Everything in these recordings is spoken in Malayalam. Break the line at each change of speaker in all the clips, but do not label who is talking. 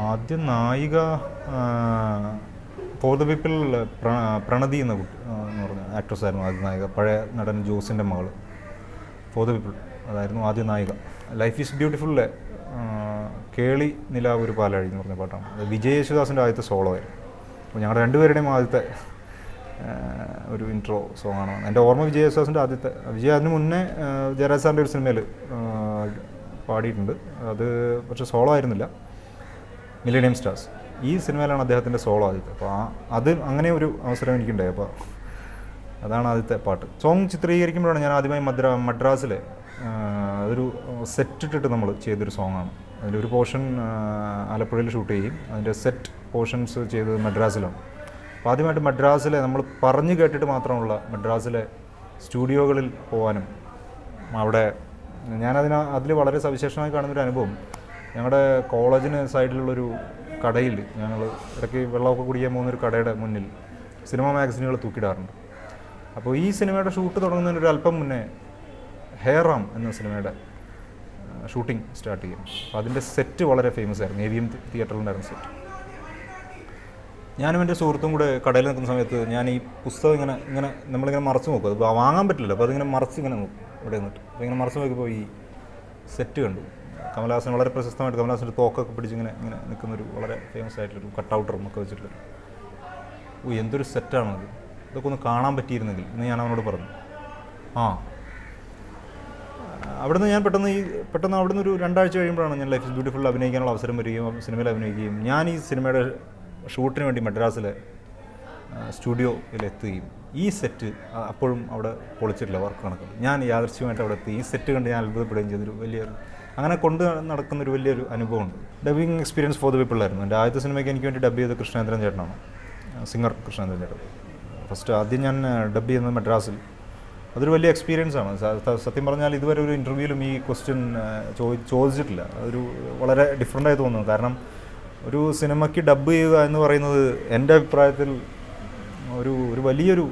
ആദ്യ നായിക ഫോർ ദ പീപ്പിൾ പ്രണതി എന്ന് പറഞ്ഞ ആക്ട്രസ് ആയിരുന്നു ആദ്യ നായിക. പഴയ നടൻ ജോസിൻ്റെ മകൾ. ഫോർ ദ പീപ്പിൾ അതായിരുന്നു ആദ്യ നായിക. ലൈഫ് ഈസ് ബ്യൂട്ടിഫുള്ളിലെ കേളി നിലാവ് ഒരു പാലഴി എന്ന് പറഞ്ഞ പാട്ടാണ്. അത് വിജയ് യേശുദാസിൻ്റെ ആദ്യത്തെ സോളോ ആയിരുന്നു. അപ്പോൾ ഞങ്ങളുടെ രണ്ടുപേരുടെയും ആദ്യത്തെ ഒരു ഇൻട്രോ സോങ്ങാണ്. എൻ്റെ ഓർമ്മ വിജയ് യേശുദാസിൻ്റെ ആദ്യത്തെ. വിജയ് അതിന് മുന്നേ ജയരാജ് സാറിൻ്റെ ഒരു സിനിമയിൽ പാടിയിട്ടുണ്ട്. അത് പക്ഷേ സോളോ ആയിരുന്നില്ല, മില്ലേനിയം സ്റ്റാർസ്. ഈ സിനിമയിലാണ് അദ്ദേഹത്തിൻ്റെ സോളോ ആദ്യത്തെ. അപ്പോൾ അത് അങ്ങനെ ഒരു അവസരം എനിക്കുണ്ടായി. അപ്പോൾ അതാണ് ആദ്യത്തെ പാട്ട്. സോങ് ചിത്രീകരിക്കുമ്പോഴാണ് ഞാൻ ആദ്യമായി മദ്രാസിലെ അതൊരു സെറ്റ് ഇട്ടിട്ട് നമ്മൾ ചെയ്തൊരു സോങ്ങാണ്. അതിലൊരു പോർഷൻ ആലപ്പുഴയിൽ ഷൂട്ട് ചെയ്യും, അതിൻ്റെ സെറ്റ് പോർഷൻസ് ചെയ്തത് മദ്രാസിലാണ്. അപ്പോൾ ആദ്യമായിട്ട് മദ്രാസിലെ നമ്മൾ പറഞ്ഞു കേട്ടിട്ട് മാത്രമുള്ള മദ്രാസിലെ സ്റ്റുഡിയോകളിൽ പോകാനും അവിടെ അതിൽ വളരെ സവിശേഷമായി കാണുന്നൊരു അനുഭവം, ഞങ്ങളുടെ കോളേജിന് സൈഡിലുള്ളൊരു കടയിൽ ഞങ്ങൾ ഇടയ്ക്ക് വെള്ളമൊക്കെ കുടിക്കാൻ പോകുന്നൊരു കടയുടെ മുന്നിൽ സിനിമ മാഗസിനുകൾ തൂക്കിയിടാറുണ്ട്. അപ്പോൾ ഈ സിനിമയുടെ ഷൂട്ട് തുടങ്ങുന്നതിന് ഒരു അല്പം മുന്നേ ഹെയറാം എന്ന സിനിമയുടെ ഷൂട്ടിംഗ് സ്റ്റാർട്ട് ചെയ്യും. അപ്പോൾ അതിൻ്റെ സെറ്റ് വളരെ ഫേമസ് ആയിരുന്നു. AVM തിയേറ്ററിലുണ്ടായിരുന്ന സെറ്റ്. ഞാനും എൻ്റെ സുഹൃത്തും കൂടെ കടയിൽ നിൽക്കുന്ന സമയത്ത് ഞാൻ ഈ പുസ്തകം ഇങ്ങനെ നമ്മളിങ്ങനെ മറച്ച് നോക്കും. അത് വാങ്ങാൻ പറ്റില്ല. അപ്പോൾ അതിങ്ങനെ മറച്ച് ഇങ്ങനെ നോക്കും ഇവിടെ നിന്നിട്ട്. അപ്പോൾ ഇങ്ങനെ മറച്ച് നോക്കിയപ്പോൾ ഈ സെറ്റ് കണ്ടു. കമലഹാസൻ വളരെ പ്രശസ്തമായിട്ട് കമലഹാസൻ്റെ തോക്കൊക്കെ പിടിച്ച് ഇങ്ങനെ നിൽക്കുന്നൊരു വളരെ ഫേമസ് ആയിട്ടുള്ളൊരു കട്ടൗട്ടറും ഒക്കെ വെച്ചിട്ടുള്ളൊരു എന്തൊരു സെറ്റാണത്, ഇതൊക്കെ ഒന്ന് കാണാൻ പറ്റിയിരുന്നെങ്കിൽ എന്ന് ഞാൻ അവനോട് പറഞ്ഞു. അവിടുന്ന് ഞാൻ പെട്ടെന്ന് അവിടുന്ന് ഒരു 2 ആഴ്ച കഴിയുമ്പോഴാണ് ഞാൻ ലൈഫ് ഇസ് ബ്യൂട്ടിഫുൾ അഭിനയിക്കാനുള്ള അവസരം വരികയും സിനിമയിൽ അഭിനയിക്കുകയും ഞാൻ ഈ സിനിമയുടെ ഷൂട്ടിന് വേണ്ടി മദ്രാസിലെ സ്റ്റുഡിയോയിലെത്തുകയും ഈ സെറ്റ് അപ്പോഴും അവിടെ പൊളിച്ചിട്ടില്ല, വർക്ക് കണക്ക്. ഞാൻ യാദൃശ്യമായിട്ട് അവിടെ എത്തി. ഈ സെറ്റ് കണ്ട് ഞാൻ അത്ഭുതപ്പെടുകയും ചെയ്തൊരു വലിയൊരു അങ്ങനെ കൊണ്ട് നടക്കുന്നൊരു വലിയൊരു അനുഭവമുണ്ട്. ഡബിങ് എക്സ്പീരിയൻസ് ഫോർ ദ പീപ്പിളായിരുന്നു. എൻ്റെ ആദ്യത്തെ സിനിമയ്ക്ക് എനിക്ക് വേണ്ടി ഡബ് ചെയ്ത കൃഷ്ണേന്ദ്രൻ ചേട്ടനാണ്, സിംഗർ കൃഷ്ണേന്ദ്രൻ ചേട്ടൻ. ഫസ്റ്റ് ആദ്യം ഞാൻ ഡബ് ചെയ്യുന്നത് മദ്രാസിൽ. അതൊരു വലിയ എക്സ്പീരിയൻസ് ആണ്. സത്യം പറഞ്ഞാൽ ഇതുവരെ ഒരു ഇൻ്റർവ്യൂവിലും ഈ ക്വസ്റ്റ്യൻ ചോദിച്ചിട്ടില്ല. അതൊരു വളരെ ഡിഫറെൻ്റായി തോന്നുന്നു. കാരണം ഒരു സിനിമയ്ക്ക് ഡബ് ചെയ്യുക എന്ന് പറയുന്നത് എൻ്റെ അഭിപ്രായത്തിൽ ഒരു വലിയൊരു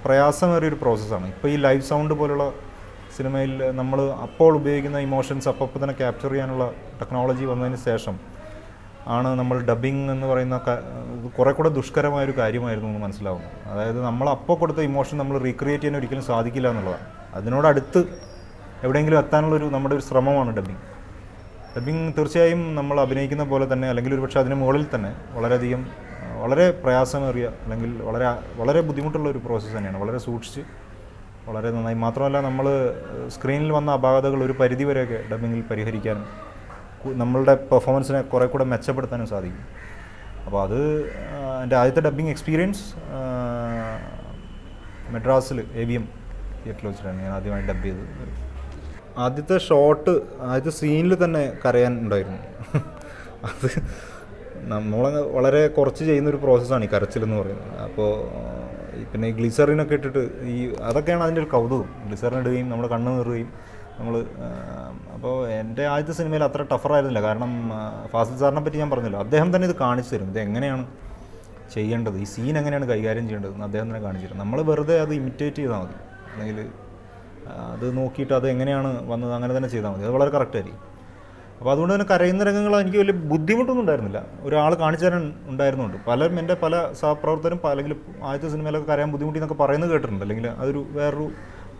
പ്രയാസമേറിയൊരു പ്രോസസ്സാണ്. ഇപ്പോൾ ഈ ലൈവ് സൗണ്ട് പോലുള്ള സിനിമയിൽ നമ്മൾ അപ്പോൾ ഉപയോഗിക്കുന്ന ഇമോഷൻസ് അപ്പോൾ തന്നെ ക്യാപ്ചർ ചെയ്യാനുള്ള ടെക്നോളജി വന്നതിന് ശേഷം ആണ് നമ്മൾ ഡബ്ബിങ് എന്ന് പറയുന്ന കുറേ കൂടെ ദുഷ്കരമായൊരു കാര്യമായിരുന്നു എന്ന് മനസ്സിലാവുന്നു. അതായത് നമ്മൾ അപ്പോൾ കൊടുത്ത ഇമോഷൻ നമ്മൾ റീക്രിയേറ്റ് ചെയ്യാൻ ഒരിക്കലും സാധിക്കില്ല എന്നുള്ളതാണ്. അതിനോടടുത്ത് എവിടെയെങ്കിലും എത്താനുള്ളൊരു നമ്മുടെ ഒരു ശ്രമമാണ് ഡബ്ബിങ്. ഡബ്ബിങ് തീർച്ചയായും നമ്മൾ അഭിനയിക്കുന്ന പോലെ തന്നെ അല്ലെങ്കിൽ ഒരു പക്ഷേ അതിന് മുകളിൽ തന്നെ വളരെ പ്രയാസമേറിയ അല്ലെങ്കിൽ വളരെ ബുദ്ധിമുട്ടുള്ള ഒരു പ്രോസസ്സ് തന്നെയാണ്. വളരെ സൂക്ഷിച്ച് വളരെ നന്നായി, മാത്രമല്ല നമ്മൾ സ്ക്രീനിൽ വന്ന അപാകതകൾ ഒരു പരിധിവരെയൊക്കെ ഡബ്ബിങ്ങിൽ പരിഹരിക്കാനും നമ്മളുടെ പെർഫോമൻസിനെ കുറേ കൂടെ മെച്ചപ്പെടുത്താനും സാധിക്കും. അപ്പോൾ അത് എൻ്റെ ആദ്യത്തെ ഡബ്ബിങ് എക്സ്പീരിയൻസ് മദ്രാസിൽ AVM തിയേറ്ററിൽ വെച്ചിട്ടാണ് ഞാൻ ആദ്യമായി ഡബ്ബ് ചെയ്തത്. ആദ്യത്തെ ആദ്യത്തെ സീനിൽ തന്നെ കരയാൻ ഉണ്ടായിരുന്നു. അത് നമ്മൾ വളരെ കുറച്ച് ചെയ്യുന്നൊരു പ്രോസസ്സാണ് ഈ കരച്ചിലെന്ന് പറയുന്നത്. അപ്പോൾ പിന്നെ ഈ ഗ്ലിസറിനൊക്കെ ഇട്ടിട്ട് അതൊക്കെയാണ് അതിൻ്റെ ഒരു കൗതുകം. ഗ്ലിസറിൻ ഇടുകയും നമ്മുടെ കണ്ണ് നിറുകയും അപ്പോൾ എൻ്റെ ആദ്യത്തെ സിനിമയിൽ അത്ര ടഫറായിരുന്നില്ല. കാരണം ഫാസിൽ സാറിനെ പറ്റി ഞാൻ പറഞ്ഞല്ലോ, അദ്ദേഹം തന്നെ ഇത് കാണിച്ചു തരും. ഇത് എങ്ങനെയാണ് ചെയ്യേണ്ടത്, ഈ സീൻ എങ്ങനെയാണ് കൈകാര്യം ചെയ്യേണ്ടതെന്ന് അദ്ദേഹം തന്നെ കാണിച്ചു തരും. നമ്മൾ വെറുതെ അത് ഇമിറ്റേറ്റ് ചെയ്താൽ മതി, അല്ലെങ്കിൽ അത് നോക്കിയിട്ട് അത് എങ്ങനെയാണ് വന്നത് അങ്ങനെ തന്നെ ചെയ്താൽ മതി. അത് വളരെ കറക്റ്റായിരിക്കും. അപ്പോൾ അതുകൊണ്ട് തന്നെ കരയുന്ന രംഗങ്ങൾ എനിക്ക് വലിയ ബുദ്ധിമുട്ടൊന്നും ഉണ്ടായിരുന്നില്ല. ഒരാൾ കാണിച്ചു തരാൻ ഉണ്ടായിരുന്നുണ്ട്. പലരും എൻ്റെ പല സഹപ്രവർത്തകരും അല്ലെങ്കിൽ ആദ്യത്തെ സിനിമയിലൊക്കെ കരയാൻ ബുദ്ധിമുട്ടി എന്നൊക്കെ പറയുന്നത് കേട്ടിട്ടുണ്ട്, അല്ലെങ്കിൽ അതൊരു വേറൊരു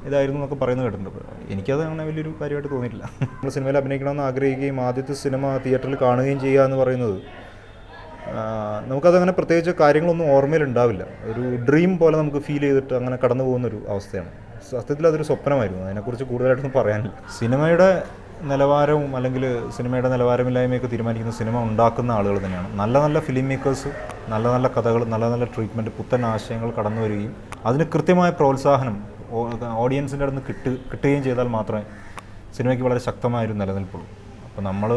ഇതായിരുന്നു എന്നൊക്കെ പറയുന്നത് കേട്ടിട്ടുണ്ട്. എനിക്കത് അങ്ങനെ വലിയൊരു കാര്യമായിട്ട് തോന്നിയിട്ടില്ല. നമ്മൾ സിനിമയിൽ അഭിനയിക്കണമെന്ന് ആഗ്രഹിക്കുകയും ആദ്യത്തെ സിനിമ തിയേറ്ററിൽ കാണുകയും ചെയ്യുക എന്ന് പറയുന്നത് നമുക്കതങ്ങനെ പ്രത്യേകിച്ച് കാര്യങ്ങളൊന്നും ഓർമ്മയിലുണ്ടാവില്ല. ഒരു ഡ്രീം പോലെ നമുക്ക് ഫീൽ ചെയ്തിട്ട് അങ്ങനെ കടന്നു പോകുന്നൊരു അവസ്ഥയാണ്. സത്യത്തിൽ അതൊരു സ്വപ്നമായിരുന്നു. അതിനെക്കുറിച്ച് കൂടുതലായിട്ടൊന്നും പറയാനില്ല. സിനിമയുടെ നിലവാരവും അല്ലെങ്കിൽ സിനിമയുടെ നിലവാരമില്ലായ്മയൊക്കെ തീരുമാനിക്കുന്ന സിനിമ ഉണ്ടാക്കുന്ന ആളുകൾ തന്നെയാണ്. നല്ല ഫിലിം മേക്കേഴ്സ്, നല്ല കഥകൾ, നല്ല ട്രീറ്റ്മെൻറ്റ്, പുത്തൻ ആശയങ്ങൾ കടന്നു വരികയും അതിന് കൃത്യമായ പ്രോത്സാഹനം ഓഡിയൻസിൻ്റെ അടുത്ത് കിട്ടുകയും ചെയ്താൽ മാത്രമേ സിനിമയ്ക്ക് വളരെ ശക്തമായൊരു നിലനിൽപ്പുള്ളൂ. അപ്പോൾ നമ്മൾ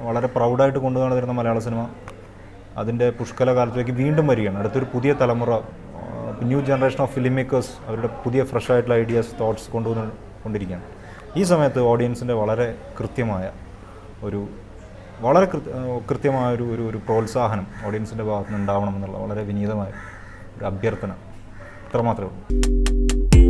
വളരെ പ്രൗഡായിട്ട് കൊണ്ടുവരുന്ന മലയാള സിനിമ അതിൻ്റെ പുഷ്കല കാലത്തിലേക്ക് വീണ്ടും വരികയാണ്. അടുത്തൊരു പുതിയ തലമുറ, new generation of film makers അവരുടെ പുതിയ ഫ്രഷ് ആയിട്ടുള്ള ഐഡിയാസ്, തോട്ട്സ് കൊണ്ടിരിക്കുകയാണ്. ഈ സമയത്ത് ഓഡിയൻസിൻ്റെ വളരെ കൃത്യമായ ഒരു പ്രോത്സാഹനം ഓഡിയൻസിൻ്റെ ഭാഗത്തുനിന്ന് ഉണ്ടാവണമെന്നുള്ള വളരെ വിനീതമായ ഒരു അഭ്യർത്ഥന. ഇത്ര മാത്രമേ ഉള്ളൂ.